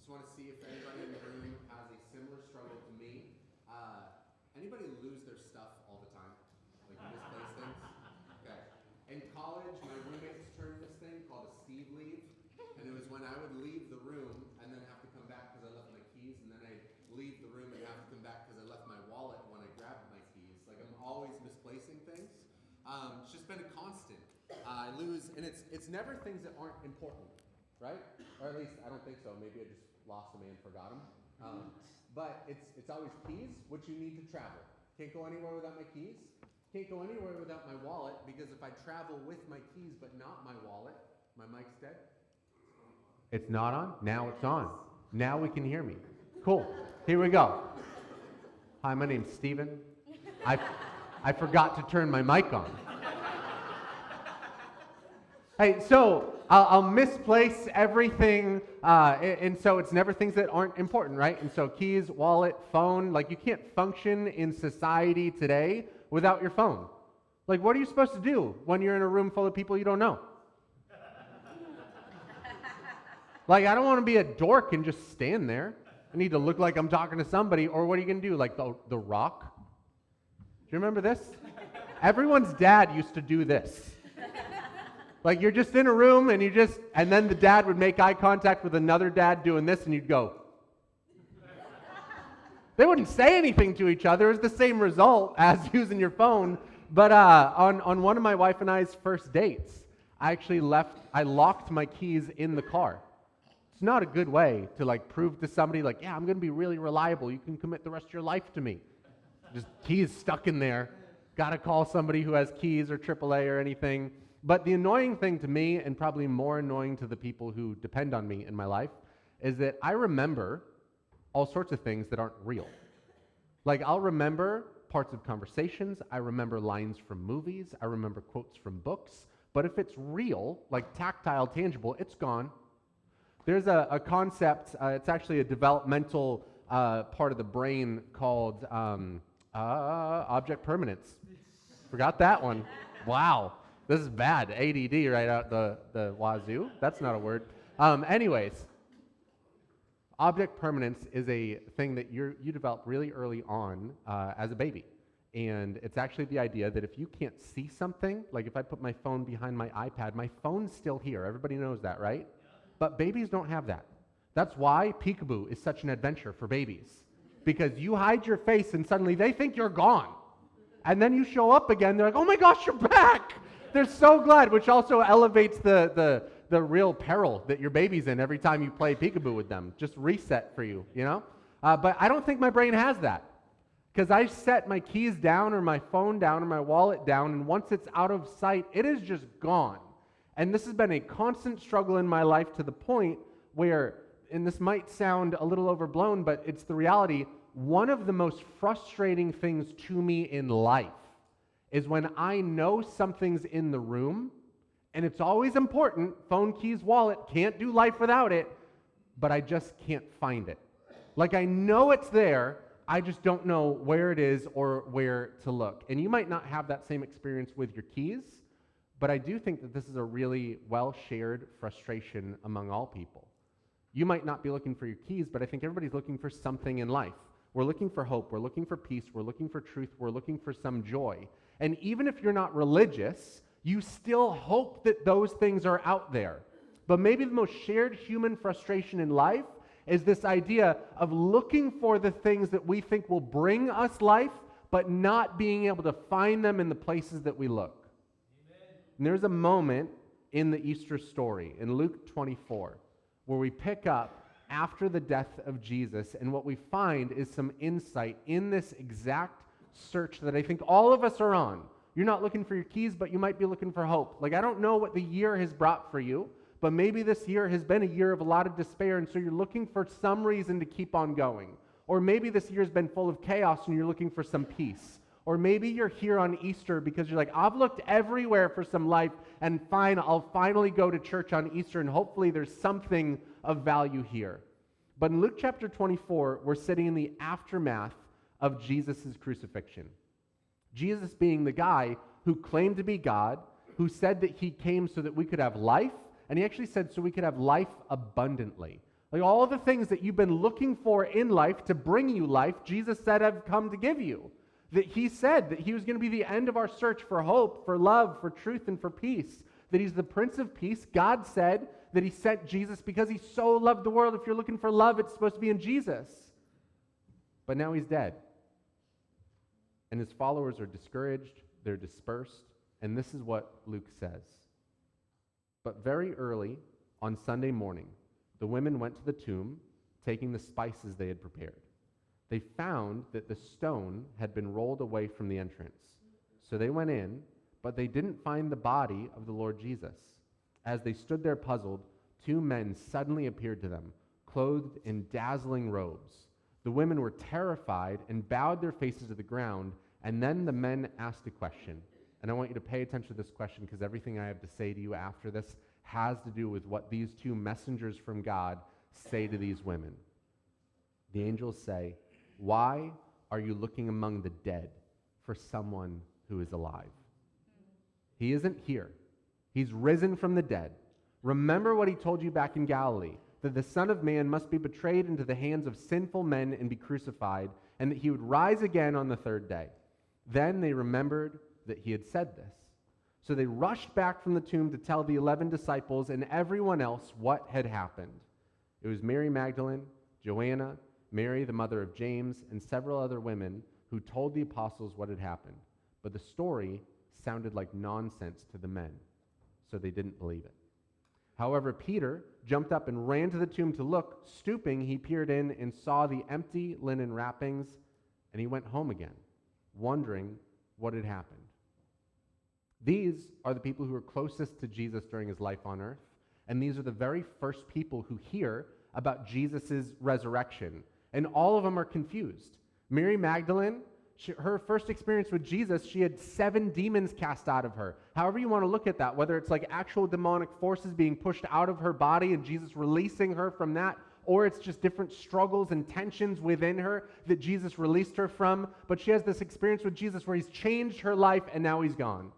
Just want to see if anybody in the room has a similar struggle to me. Anybody lose their stuff all the time? Like misplace things? Okay. In college, my roommates turned this thing called a Steve leave. And it was when I would leave the room and then have to come back because I left my keys. And then I'd leave the room and have to come back because I left my wallet when I grabbed my keys. Like I'm always misplacing things. It's just been a constant. I lose, and it's never things that aren't important, right? Or at least I don't think so. Maybe I just lost them and forgot them. But it's always keys, which you need to travel. Can't go anywhere without my keys. Can't go anywhere without my wallet, because if I travel with my keys but not my wallet, my mic's dead. It's not on? Now it's on. Now we can hear me. Cool. Here we go. Hi, my name's Steven. I forgot to turn my mic on. Hey, so I'll misplace everything, and so it's never things that aren't important, right? And so keys, wallet, phone, like you can't function in society today without your phone. Like, what are you supposed to do when you're in a room full of people you don't know? Like, I don't want to be a dork and just stand there. I need to look like I'm talking to somebody, or what are you going to do, like the Rock? Do you remember this? Everyone's dad used to do this. Like you're just in a room and and then the dad would make eye contact with another dad doing this and you'd go. They wouldn't say anything to each other. It was the same result as using your phone. But on one of my wife and I's first dates, I locked my keys in the car. It's not a good way to like prove to somebody like, yeah, I'm going to be really reliable. You can commit the rest of your life to me. Just keys stuck in there. Got to call somebody who has keys or AAA or anything. But the annoying thing to me, and probably more annoying to the people who depend on me in my life, is that I remember all sorts of things that aren't real. Like I'll remember parts of conversations, I remember lines from movies, I remember quotes from books, but if it's real, like tactile, tangible, it's gone. There's a concept, it's actually a developmental part of the brain called object permanence. Forgot that one. Wow. This is bad. ADD right out the wazoo. That's not a word. Anyways, object permanence is a thing that you develop really early on as a baby. And it's actually the idea that if you can't see something, like if I put my phone behind my iPad, my phone's still here. Everybody knows that, right? But babies don't have that. That's why peekaboo is such an adventure for babies. Because you hide your face and suddenly they think you're gone. And then you show up again, they're like, oh my gosh, you're back! They're so glad, which also elevates the real peril that your baby's in every time you play peekaboo with them. Just reset for you, you know? But I don't think my brain has that. Because I set my keys down or my phone down or my wallet down, and once it's out of sight, it is just gone. And this has been a constant struggle in my life to the point where, and this might sound a little overblown, but it's the reality, one of the most frustrating things to me in life is when I know something's in the room, and it's always important, phone, keys, wallet, can't do life without it, but I just can't find it. Like I know it's there, I just don't know where it is or where to look. And you might not have that same experience with your keys, but I do think that this is a really well-shared frustration among all people. You might not be looking for your keys, but I think everybody's looking for something in life. We're looking for hope, we're looking for peace, we're looking for truth, we're looking for some joy. And even if you're not religious, you still hope that those things are out there. But maybe the most shared human frustration in life is this idea of looking for the things that we think will bring us life, but not being able to find them in the places that we look. Amen. And there's a moment in the Easter story, in Luke 24, where we pick up after the death of Jesus, and what we find is some insight in this exact search that I think all of us are on. You're not looking for your keys, but you might be looking for hope. Like, I don't know what the year has brought for you, but maybe this year has been a year of a lot of despair, and so you're looking for some reason to keep on going. Or maybe this year has been full of chaos, and you're looking for some peace. Or maybe you're here on Easter because you're like, I've looked everywhere for some life, and fine, I'll finally go to church on Easter, and hopefully there's something of value here. But in Luke chapter 24, we're sitting in the aftermath of Jesus' crucifixion. Jesus being the guy who claimed to be God, who said that he came so that we could have life, and he actually said so we could have life abundantly. Like all the things that you've been looking for in life to bring you life, Jesus said, I've come to give you. That he said that he was going to be the end of our search for hope, for love, for truth, and for peace. That he's the Prince of Peace. God said that he sent Jesus because he so loved the world. If you're looking for love, it's supposed to be in Jesus. But now he's dead. And his followers are discouraged, they're dispersed, and this is what Luke says. But very early on Sunday morning, the women went to the tomb, taking the spices they had prepared. They found that the stone had been rolled away from the entrance. So they went in, but they didn't find the body of the Lord Jesus. As they stood there puzzled, two men suddenly appeared to them, clothed in dazzling robes. The women were terrified and bowed their faces to the ground, and then the men asked a question. And I want you to pay attention to this question because everything I have to say to you after this has to do with what these two messengers from God say to these women. The angels say, "Why are you looking among the dead for someone who is alive?" He isn't here. He's risen from the dead. Remember what he told you back in Galilee, that the Son of Man must be betrayed into the hands of sinful men and be crucified, and that he would rise again on the third day. Then they remembered that he had said this. So they rushed back from the tomb to tell the 11 disciples and everyone else what had happened. It was Mary Magdalene, Joanna, Mary the mother of James, and several other women who told the apostles what had happened. But the story sounded like nonsense to the men, so they didn't believe it. However, Peter jumped up and ran to the tomb to look. Stooping, he peered in and saw the empty linen wrappings, and he went home again, wondering what had happened. These are the people who were closest to Jesus during his life on earth, and these are the very first people who hear about Jesus' resurrection, and all of them are confused. Mary Magdalene, her first experience with Jesus, she had 7 demons cast out of her. However you want to look at that, whether it's like actual demonic forces being pushed out of her body and Jesus releasing her from that, or it's just different struggles and tensions within her that Jesus released her from. But she has this experience with Jesus where he's changed her life and now he's gone.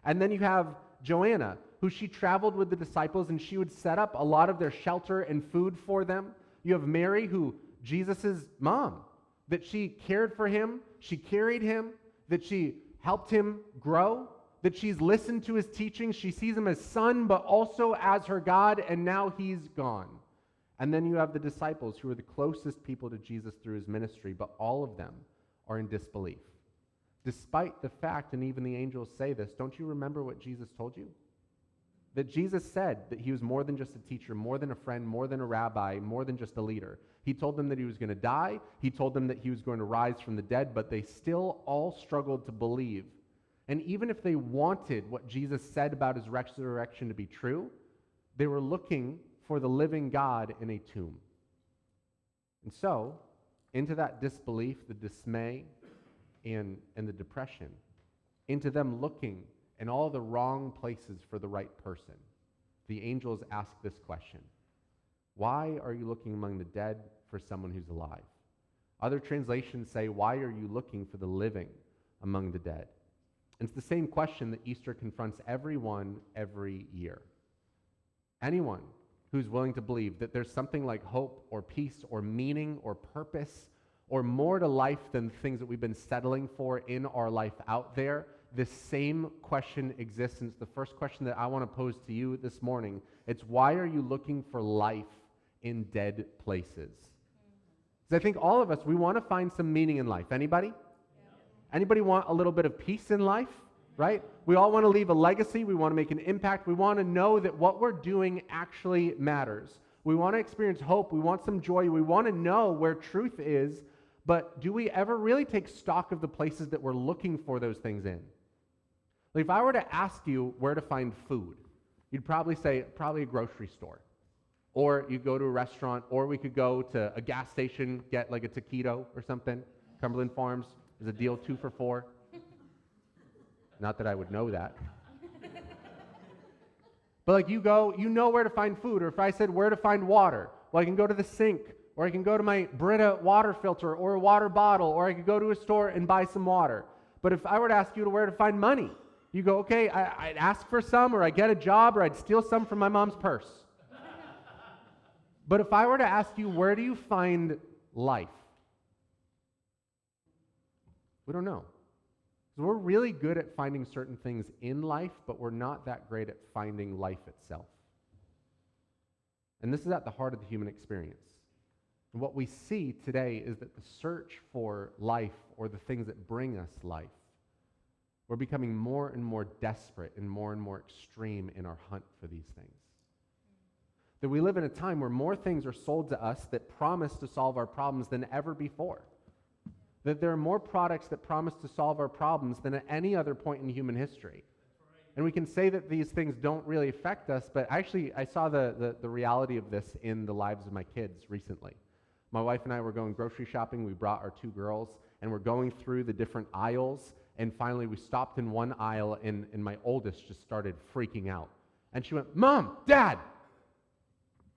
And then you have Joanna, who she traveled with the disciples and she would set up a lot of their shelter and food for them. You have Mary, who Jesus' mom, that she cared for him, she carried him, that she helped him grow, that she's listened to his teachings. She sees him as son, but also as her God, and now he's gone. And then you have the disciples, who are the closest people to Jesus through his ministry, but all of them are in disbelief. Despite the fact, and even the angels say this, don't you remember what Jesus told you? That Jesus said that he was more than just a teacher, more than a friend, more than a rabbi, more than just a leader. He told them that he was going to die. He told them that he was going to rise from the dead, but they still all struggled to believe. And even if they wanted what Jesus said about his resurrection to be true, they were looking for the living God in a tomb. And so, into that disbelief, the dismay, and the depression, into them looking in all the wrong places for the right person, the angels ask this question: why are you looking among the dead for someone who's alive? Other translations say, why are you looking for the living among the dead? And it's the same question that Easter confronts everyone every year. Anyone who's willing to believe that there's something like hope or peace or meaning or purpose or more to life than things that we've been settling for in our life out there, this same question exists, and it's the first question that I want to pose to you this morning. It's, why are you looking for life in dead places? Because I think all of us, we want to find some meaning in life. Anybody? Yeah. Anybody want a little bit of peace in life, right? We all want to leave a legacy. We want to make an impact. We want to know that what we're doing actually matters. We want to experience hope. We want some joy. We want to know where truth is, but do we ever really take stock of the places that we're looking for those things in? Like if I were to ask you where to find food, you'd probably say probably a grocery store. Or you go to a restaurant, or we could go to a gas station, get like a taquito or something. Cumberland Farms, there's a deal 2 for $4. Not that I would know that. But like you go, you know where to find food. Or if I said where to find water, well, I can go to the sink, or I can go to my Brita water filter or a water bottle, or I could go to a store and buy some water. But if I were to ask you to where to find money, you go, okay, I'd ask for some, or I'd get a job, or I'd steal some from my mom's purse. But if I were to ask you, where do you find life? We don't know. So we're really good at finding certain things in life, but we're not that great at finding life itself. And this is at the heart of the human experience. And what we see today is that the search for life, or the things that bring us life, we're becoming more and more desperate and more extreme in our hunt for these things. That we live in a time where more things are sold to us that promise to solve our problems than ever before. That there are more products that promise to solve our problems than at any other point in human history. And we can say that these things don't really affect us, but actually I saw the reality of this in the lives of my kids recently. My wife and I were going grocery shopping. We brought our 2 girls, and we're going through the different aisles, and finally we stopped in one aisle, and my oldest just started freaking out. And she went, "Mom, Dad!"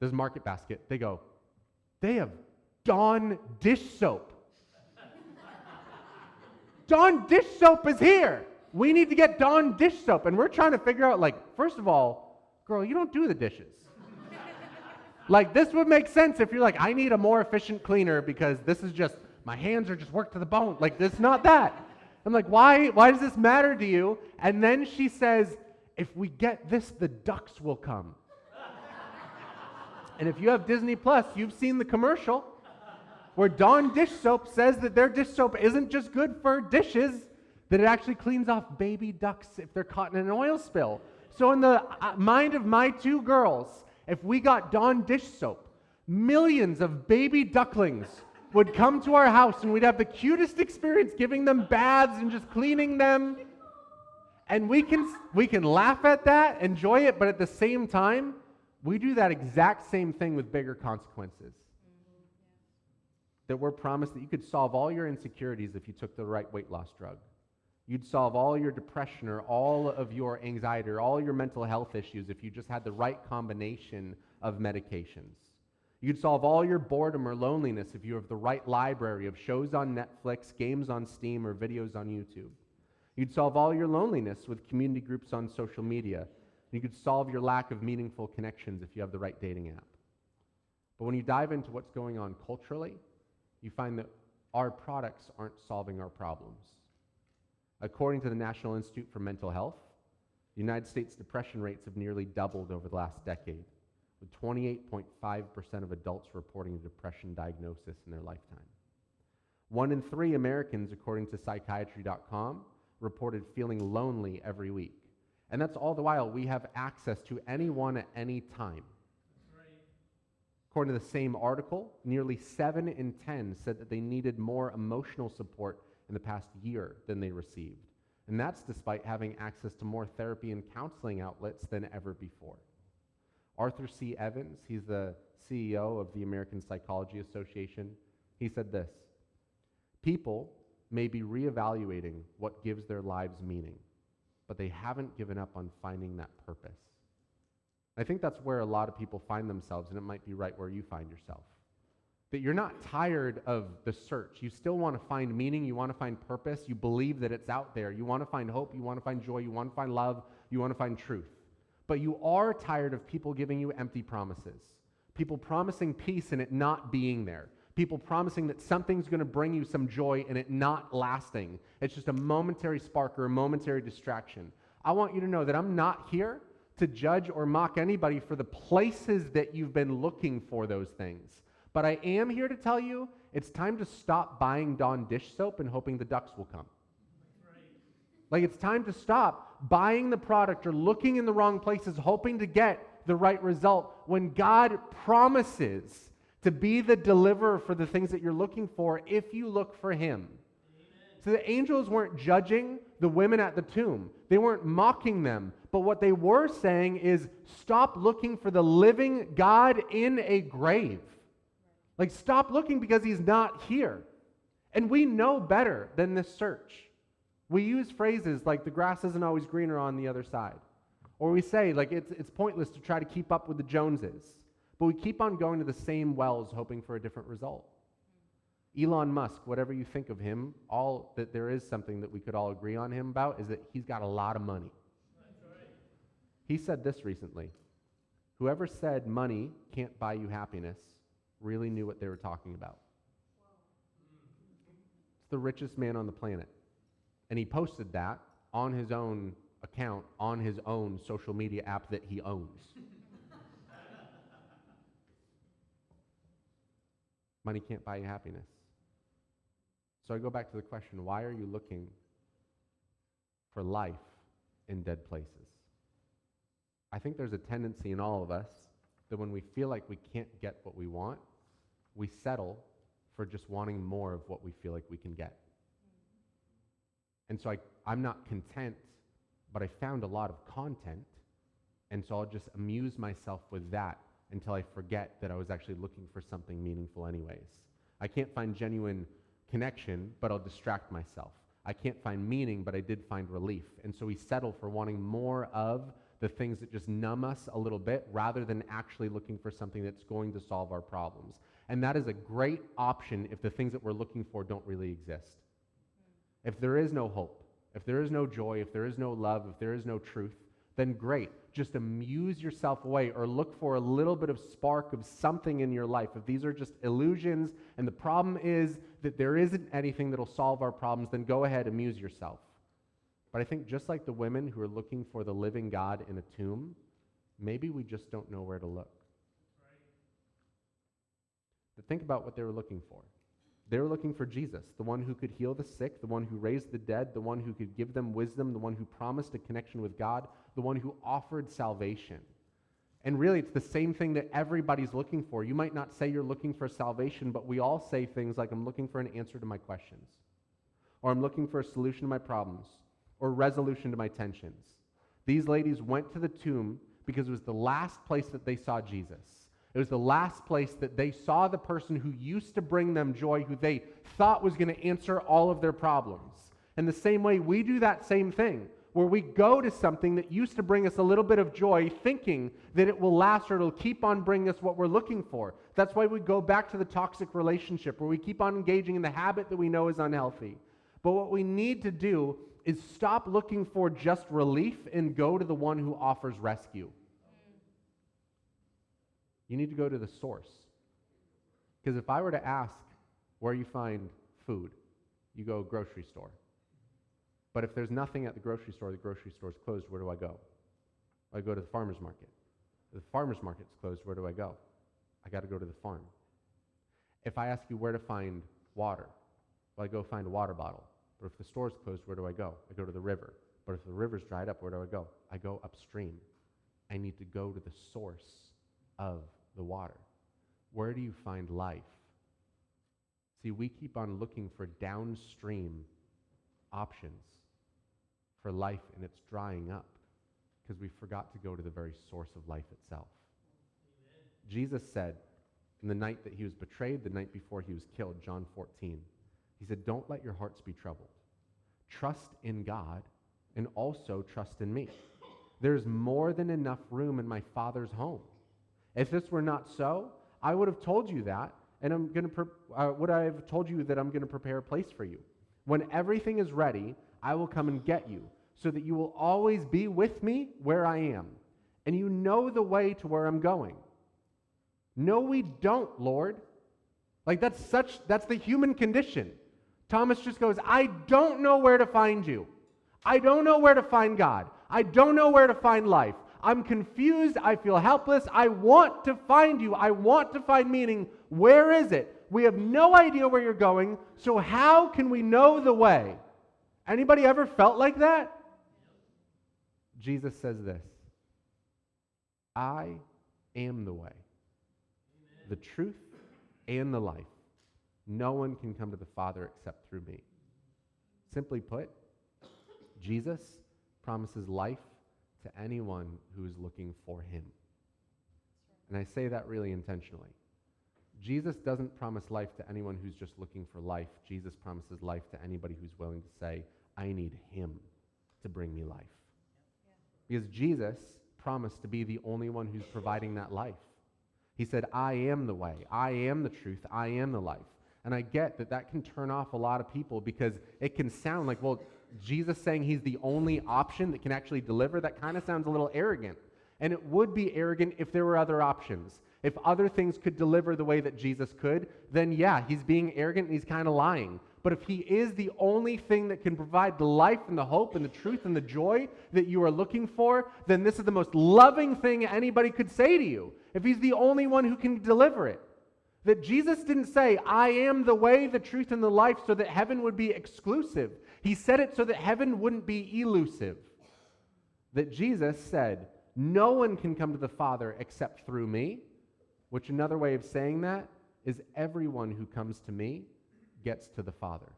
This is Market Basket. They go, "They have Dawn dish soap." Dawn dish soap is here. We need to get Dawn dish soap. And we're trying to figure out, first of all, girl, you don't do the dishes. This would make sense if you're like, I need a more efficient cleaner because this is just, my hands are just worked to the bone. It's not that. I'm like, why does this matter to you? And then she says, if we get this, the ducks will come. And if you have Disney Plus, you've seen the commercial where Dawn dish soap says that their dish soap isn't just good for dishes, that it actually cleans off baby ducks if they're caught in an oil spill. So in the mind of my 2 girls, if we got Dawn dish soap, millions of baby ducklings would come to our house, and we'd have the cutest experience giving them baths and just cleaning them. And we can laugh at that, enjoy it, but at the same time, we do that exact same thing with bigger consequences. That we're promised that you could solve all your insecurities if you took the right weight loss drug. You'd solve all your depression or all of your anxiety or all your mental health issues if you just had the right combination of medications. You'd solve all your boredom or loneliness if you have the right library of shows on Netflix, games on Steam, or videos on YouTube. You'd solve all your loneliness with community groups on social media. You could solve your lack of meaningful connections if you have the right dating app. But when you dive into what's going on culturally, you find that our products aren't solving our problems. According to the National Institute for Mental Health, the United States depression rates have nearly doubled over the last decade, with 28.5% of adults reporting a depression diagnosis in their lifetime. 1 in 3 Americans, according to psychiatry.com, reported feeling lonely every week. And that's all the while we have access to anyone at any time. According to the same article, nearly 7 in 10 said that they needed more emotional support in the past year than they received. And that's despite having access to more therapy and counseling outlets than ever before. Arthur C. Evans, he's the CEO of the American Psychology Association, he said this: people may be reevaluating what gives their lives meaning, but they haven't given up on finding that purpose. I think that's where a lot of people find themselves, and it might be right where you find yourself. That you're not tired of the search. You still want to find meaning, you want to find purpose, you believe that it's out there. You want to find hope, you want to find joy, you want to find love, you want to find truth. But you are tired of people giving you empty promises. People promising peace and it not being there. People promising that something's going to bring you some joy and it not lasting. It's just a momentary spark or a momentary distraction. I want you to know that I'm not here to judge or mock anybody for the places that you've been looking for those things. But I am here to tell you it's time to stop buying Dawn dish soap and hoping the ducks will come. It's time to stop buying the product or looking in the wrong places, hoping to get the right result when God promises to be the deliverer for the things that you're looking for if you look for Him. Amen. So the angels weren't judging the women at the tomb. They weren't mocking them. But what they were saying is, stop looking for the living God in a grave. Stop looking because He's not here. And we know better than this search. We use phrases like, the grass isn't always greener on the other side. Or we say, it's pointless to try to keep up with the Joneses. But we keep on going to the same wells hoping for a different result. Elon Musk, whatever you think of him, all that there is something that we could all agree on him about is that he's got a lot of money. That's right. He said this recently: Whoever said money can't buy you happiness really knew what they were talking about. It's the richest man on the planet. And he posted that on his own account, on his own social media app that he owns. Money can't buy you happiness. So I go back to the question, why are you looking for life in dead places? I think there's a tendency in all of us that when we feel like we can't get what we want, we settle for just wanting more of what we feel like we can get. And so I'm not content, but I found a lot of content, and so I'll just amuse myself with that until I forget that I was actually looking for something meaningful anyways. I can't find genuine connection, but I'll distract myself. I can't find meaning, but I did find relief. And so we settle for wanting more of the things that just numb us a little bit rather than actually looking for something that's going to solve our problems. And that is a great option if the things that we're looking for don't really exist. If there is no hope, if there is no joy, if there is no love, if there is no truth, then great. Just amuse yourself away or look for a little bit of spark of something in your life. If these are just illusions and the problem is that there isn't anything that'll solve our problems, then go ahead, amuse yourself. But I think just like the women who are looking for the living God in a tomb, maybe we just don't know where to look. But think about what they were looking for. They were looking for Jesus, the one who could heal the sick, the one who raised the dead, the one who could give them wisdom, the one who promised a connection with God, the one who offered salvation. And really, it's the same thing that everybody's looking for. You might not say you're looking for salvation, but we all say things like, I'm looking for an answer to my questions, or I'm looking for a solution to my problems, or resolution to my tensions. These ladies went to the tomb because it was the last place that they saw Jesus. It was the last place that they saw the person who used to bring them joy, who they thought was going to answer all of their problems. In the same way, we do that same thing, where we go to something that used to bring us a little bit of joy, thinking that it will last or it'll keep on bringing us what we're looking for. That's why we go back to the toxic relationship, where we keep on engaging in the habit that we know is unhealthy. But what we need to do is stop looking for just relief and go to the one who offers rescue. You need to go to the source. Because if I were to ask where you find food, you go grocery store. But if there's nothing at the grocery store is closed, where do I go? I go to the farmer's market. If the farmer's market's closed, where do I go? I got to go to the farm. If I ask you where to find water, well, I go find a water bottle. But if the store's closed, where do I go? I go to the river. But if the river's dried up, where do I go? I go upstream. I need to go to the source of the water. Where do you find life? See, we keep on looking for downstream options for life, and it's drying up because we forgot to go to the very source of life itself. Amen. Jesus said, in the night that he was betrayed, the night before he was killed, John 14, he said, don't let your hearts be troubled. Trust in God and also trust in me. There's more than enough room in my Father's home. If this were not so, I would have told you that, and would I have told you that I'm going to prepare a place for you? When everything is ready, I will come and get you, so that you will always be with me where I am, and you know the way to where I'm going. No, we don't, Lord. Like that's the human condition. Thomas just goes, I don't know where to find you. I don't know where to find God. I don't know where to find life. I'm confused. I feel helpless. I want to find you. I want to find meaning. Where is it? We have no idea where you're going, so how can we know the way? Anybody ever felt like that? Jesus says this, I am the way, the truth, and the life. No one can come to the Father except through me. Simply put, Jesus promises life to anyone who is looking for him. And I say that really intentionally. Jesus doesn't promise life to anyone who's just looking for life. Jesus promises life to anybody who's willing to say, I need him to bring me life. Because Jesus promised to be the only one who's providing that life. He said, I am the way, I am the truth, I am the life. And I get that that can turn off a lot of people because it can sound like, well, Jesus saying he's the only option that can actually deliver, that kind of sounds a little arrogant. And it would be arrogant if there were other options. If other things could deliver the way that Jesus could, then yeah, he's being arrogant and he's kind of lying. But if he is the only thing that can provide the life and the hope and the truth and the joy that you are looking for, then this is the most loving thing anybody could say to you. If he's the only one who can deliver it. That Jesus didn't say, I am the way, the truth, and the life so that heaven would be exclusive. He said it so that heaven wouldn't be elusive. That Jesus said, no one can come to the Father except through me, which another way of saying that is everyone who comes to me gets to the Father.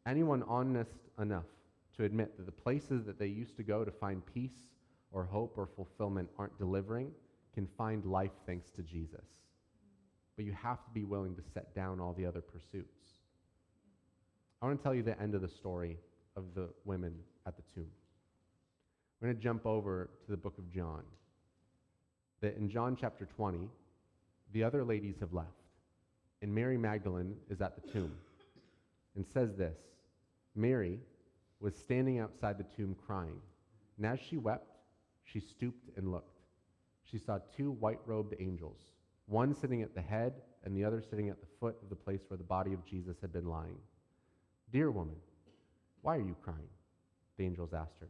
Anyone honest enough to admit that the places that they used to go to find peace or hope or fulfillment aren't delivering can find life thanks to Jesus. But you have to be willing to set down all the other pursuits. I want to tell you the end of the story of the women at the tomb. We're going to jump over to the book of John. That in John chapter 20, the other ladies have left. And Mary Magdalene is at the tomb. And says this, Mary was standing outside the tomb crying. And as she wept, she stooped and looked. She saw two white-robed angels, one sitting at the head and the other sitting at the foot of the place where the body of Jesus had been lying. Dear woman, why are you crying? The angels asked her.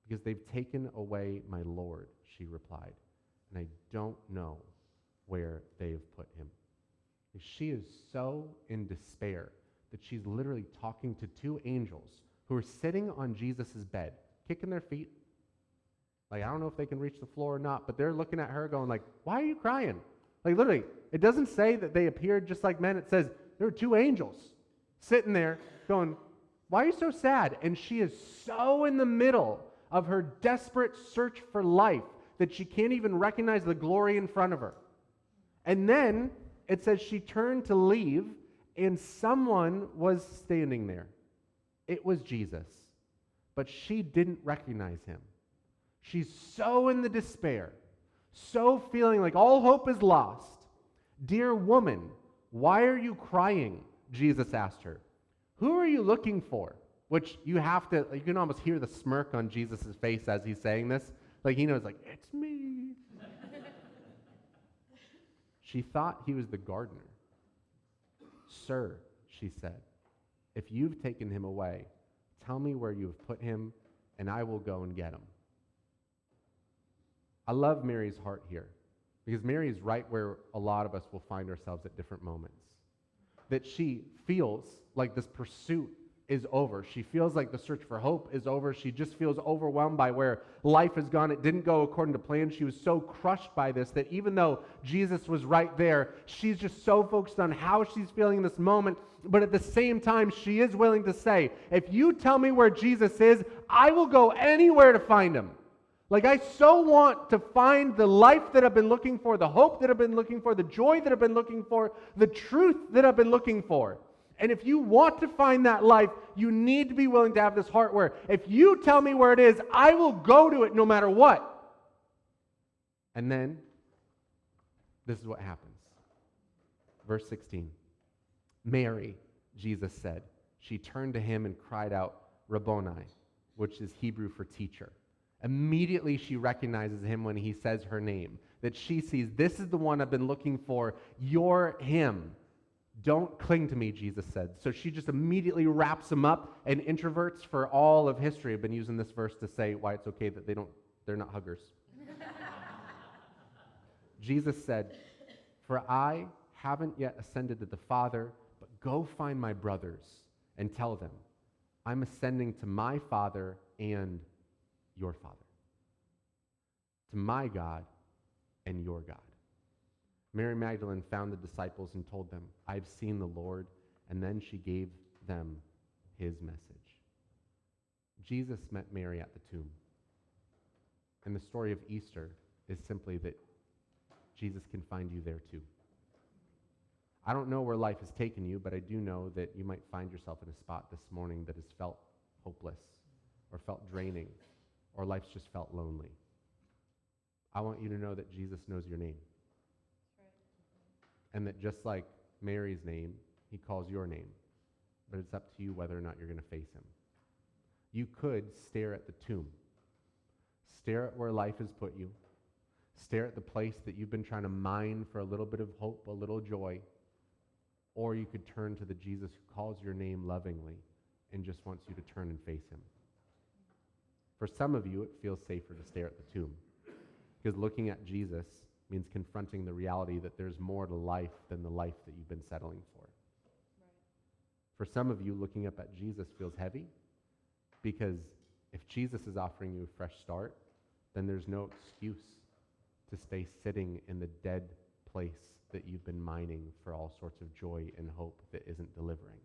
Because they've taken away my Lord, she replied, and I don't know where they have put him. She is so in despair that she's literally talking to two angels who are sitting on Jesus' bed, kicking their feet. Like, I don't know if they can reach the floor or not, but they're looking at her going like, why are you crying? Like, literally, it doesn't say that they appeared just like men. It says there were two angels sitting there going, why are you so sad? And she is so in the middle of her desperate search for life that she can't even recognize the glory in front of her. And then it says she turned to leave and someone was standing there. It was Jesus. But she didn't recognize him. She's so in the despair, so feeling like all hope is lost. Dear woman, why are you crying? Jesus asked her. Who are you looking for? Which you can almost hear the smirk on Jesus' face as he's saying this. Like he knows, like, it's me. She thought he was the gardener. Sir, she said, if you've taken him away, tell me where you have put him, and I will go and get him. I love Mary's heart here, because Mary is right where a lot of us will find ourselves at different moments. That she feels like this pursuit is over. She feels like the search for hope is over. She just feels overwhelmed by where life has gone. It didn't go according to plan. She was so crushed by this that even though Jesus was right there, she's just so focused on how she's feeling in this moment. But at the same time, she is willing to say, if you tell me where Jesus is, I will go anywhere to find him. Like, I so want to find the life that I've been looking for, the hope that I've been looking for, the joy that I've been looking for, the truth that I've been looking for. And if you want to find that life, you need to be willing to have this heart where if you tell me where it is, I will go to it no matter what. And then, this is what happens. Verse 16. Mary, Jesus said. She turned to him and cried out, Rabboni, which is Hebrew for teacher. Immediately she recognizes him when he says her name. That she sees, this is the one I've been looking for. You're him. Don't cling to me, Jesus said. So she just immediately wraps him up, and introverts for all of history have been using this verse to say why it's okay that they're not huggers. Jesus said, for I haven't yet ascended to the Father, but go find my brothers and tell them, I'm ascending to my Father and your Father, to my God and your God. Mary Magdalene found the disciples and told them, I've seen the Lord, and then she gave them his message. Jesus met Mary at the tomb. And the story of Easter is simply that Jesus can find you there too. I don't know where life has taken you, but I do know that you might find yourself in a spot this morning that has felt hopeless or felt draining or life's just felt lonely. I want you to know that Jesus knows your name. And that just like Mary's name, he calls your name. But it's up to you whether or not you're going to face him. You could stare at the tomb. Stare at where life has put you. Stare at the place that you've been trying to mine for a little bit of hope, a little joy. Or you could turn to the Jesus who calls your name lovingly and just wants you to turn and face him. For some of you, it feels safer to stare at the tomb, because looking at Jesus means confronting the reality that there's more to life than the life that you've been settling for. Right. For some of you, looking up at Jesus feels heavy, because if Jesus is offering you a fresh start, then there's no excuse to stay sitting in the dead place that you've been mining for all sorts of joy and hope that isn't delivering.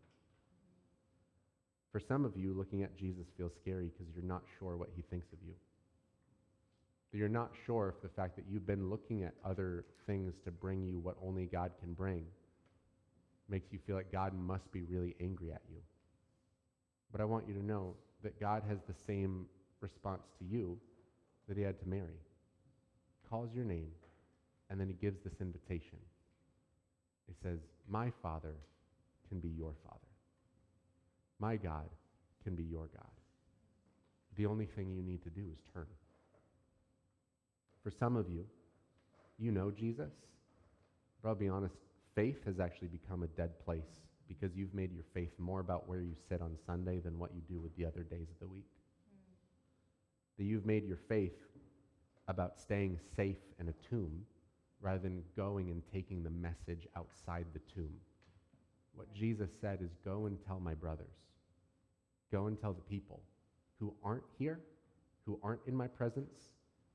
For some of you, looking at Jesus feels scary because you're not sure what he thinks of you. You're not sure if the fact that you've been looking at other things to bring you what only God can bring makes you feel like God must be really angry at you. But I want you to know that God has the same response to you that he had to Mary. Calls your name, and then he gives this invitation. He says, my Father can be your Father. My God can be your God. The only thing you need to do is turn. For some of you, you know Jesus, but I'll be honest, faith has actually become a dead place because you've made your faith more about where you sit on Sunday than what you do with the other days of the week. That you've made your faith about staying safe in a tomb rather than going and taking the message outside the tomb. What Jesus said is, go and tell my brothers. Go and tell the people who aren't here, who aren't in my presence,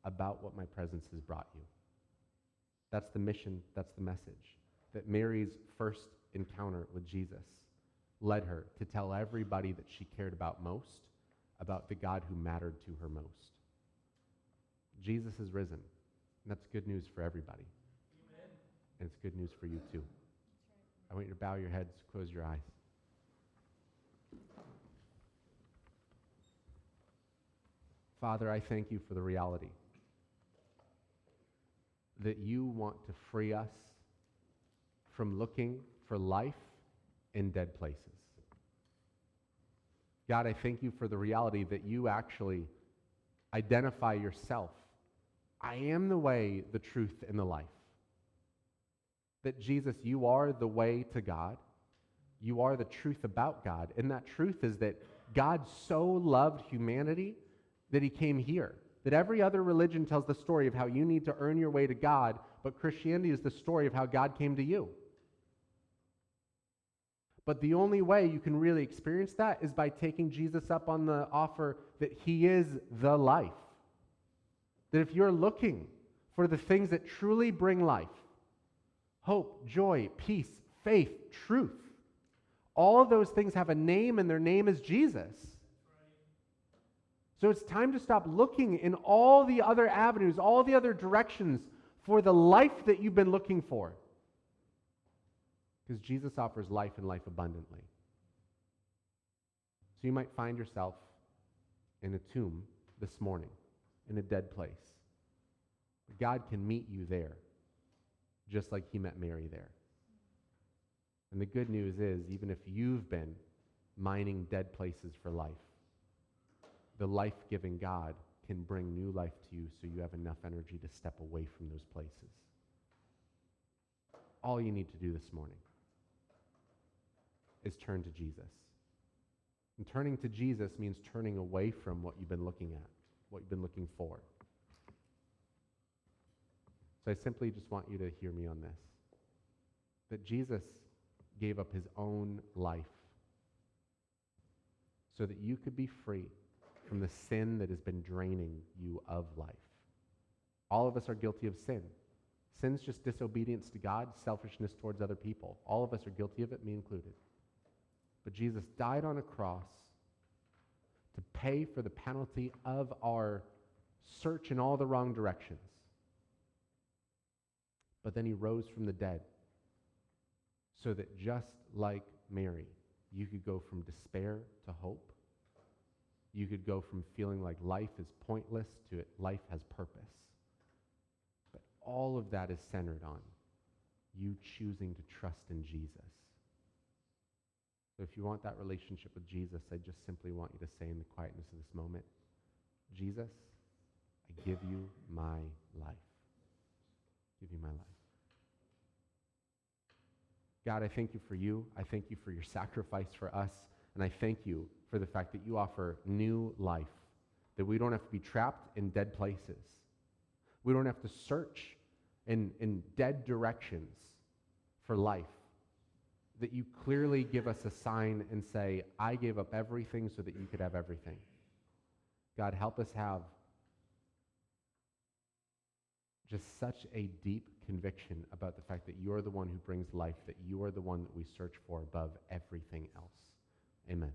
about what my presence has brought you. That's the mission, that's the message. That Mary's first encounter with Jesus led her to tell everybody that she cared about most about the God who mattered to her most. Jesus is risen. And that's good news for everybody. Amen. And it's good news for you too. Right. I want you to bow your heads, close your eyes. Father, I thank you for the reality that you want to free us from looking for life in dead places. God, I thank you for the reality that you actually identify yourself. I am the way, the truth, and the life. That Jesus, you are the way to God. You are the truth about God. And that truth is that God so loved humanity that he came here. That every other religion tells the story of how you need to earn your way to God, but Christianity is the story of how God came to you. But the only way you can really experience that is by taking Jesus up on the offer that he is the life. That if you're looking for the things that truly bring life, hope, joy, peace, faith, truth, all of those things have a name, and their name is Jesus. So it's time to stop looking in all the other avenues, all the other directions for the life that you've been looking for. Because Jesus offers life and life abundantly. So you might find yourself in a tomb this morning, in a dead place. God can meet you there, just like he met Mary there. And the good news is, even if you've been mining dead places for life, the life-giving God can bring new life to you so you have enough energy to step away from those places. All you need to do this morning is turn to Jesus. And turning to Jesus means turning away from what you've been looking at, what you've been looking for. So I simply just want you to hear me on this. That Jesus gave up his own life so that you could be free from the sin that has been draining you of life. All of us are guilty of sin. Sin's just disobedience to God, selfishness towards other people. All of us are guilty of it, me included. But Jesus died on a cross to pay for the penalty of our search in all the wrong directions. But then he rose from the dead so that just like Mary, you could go from despair to hope. You could go from feeling like life is pointless to life has purpose. But all of that is centered on you choosing to trust in Jesus. So if you want that relationship with Jesus, I just simply want you to say in the quietness of this moment, Jesus, I give you my life. Give you my life. God, I thank you for you. I thank you for your sacrifice for us. And I thank you for the fact that you offer new life, that we don't have to be trapped in dead places. We don't have to search in dead directions for life. That you clearly give us a sign and say, I gave up everything so that you could have everything. God, help us have just such a deep conviction about the fact that you are the one who brings life, that you are the one that we search for above everything else. Amen.